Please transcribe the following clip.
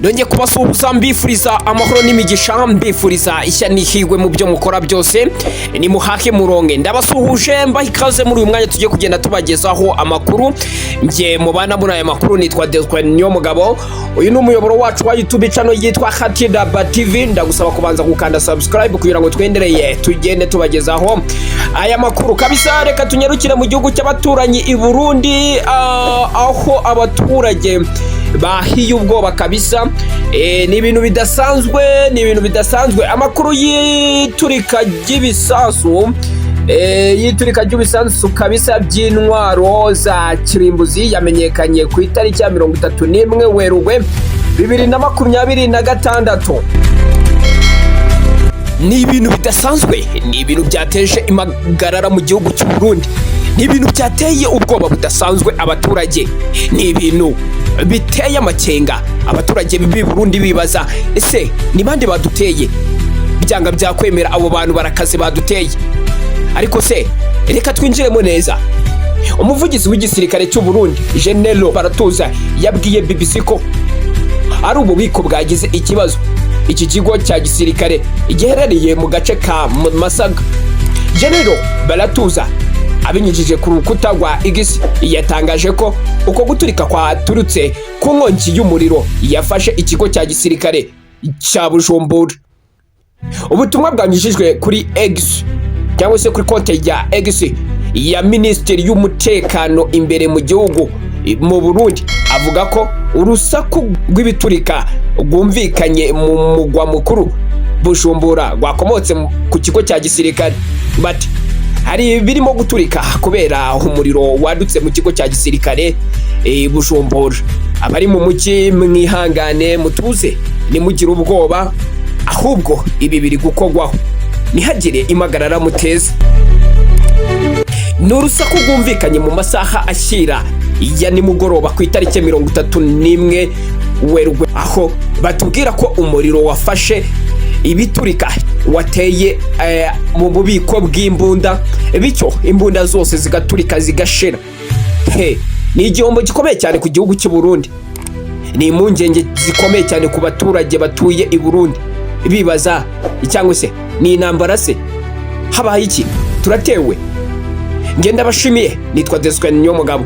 Ndongeye kubasuhuza mbifuriza amahoro n'imigisha, mbifuriza ishya n'ihirwe mu byo mukora byose, ni muhake muronke. Ndabasuhuje mbaha ikaze muri uyu mwanya tugiye kugenda tubagezaho amakuru. Nge mubana muri aya makuru nitwa Ndayishimiye. Uyu ni umuyoboro wacu wa YouTube channel yitwa Amarira TV. Ndagusaba kubanza gukanda subscribe kugira ngo twendereye tugende tubagezaho aya makuru kabisa. Reka tunyarukire mu gihugu cy'abaturanyi i Burundi, aho abaturage bahiye ubwoba kabisa. Ni ibintu bidasanzwe, amakuru y'iturika ry'ibisasu kabisa by'intwaro za kirimbuzi yamenyekanye ku itariki ya 31 Werurwe 2026. Ni ibintu bidasanzwe, ni ibintu byateje impagarara mu gihugu cy'u Burundi, ni ibintu byateye ubwoba budasanzwe abaturage, ni ibintu biteye amakenga. Abaturage b'i Burundi bibaza, ese ni bande baduteye? Byanga byakwemera abo bantu barakaze baduteye. Ariko se reka twinjiremo neza. Umuvugizi w'igisirikare cy'u Burundi General Baratuza yabwiye BBC ko ari ububiko bwagize ikibazo. Iki kigo cya gisirikare giherereye mu gace ka Masaga. General Baratuza abinyujije ku rukuta rwa X yatangaje ko uko guturika kwaturutse ku nkongi y'umuriro yafashe ikigo cya gisirikare cya Bujumbura. Ubutumwa bwanyujijwe kuri X cyangwa se kuri konti ya X ya Minisiteri y'Umutekano imbere mu gihugu mu Burundi, avuga ko urusaku rw'ibiturika rwumvikanye mu mugwa mukuru Bujumbura rwakomotse ku kigo cya gisirikare. Bati hari birimo guturika kubera umuriro wadutse mu kigo cya gisirikare Bujumbura. Abari mu muki mwihangane mutuze, nimugire ubwoba, ahubwo ibi biri gukogwaho, nihagire impagarara muteze. N'urusaku rwumvikanye mu masaha ashyira ya nimugoroba ku itariki 31 Werurwe, aho batubwira ko umuriro wafashe ibiturika wateye mu bubiko bw'imbunda, bityo imbunda zose zigaturika zigashira. Ni igihombo gikomeye cyane ku gihugu cy'u Burundi, ni impungenge zikomeye cyane ku baturage batuye i Burundi, bibaza cyangwa se ni intambara se, habaye iki, turatewe? Ngenda bashimiye, nitwa Ndayishimiye.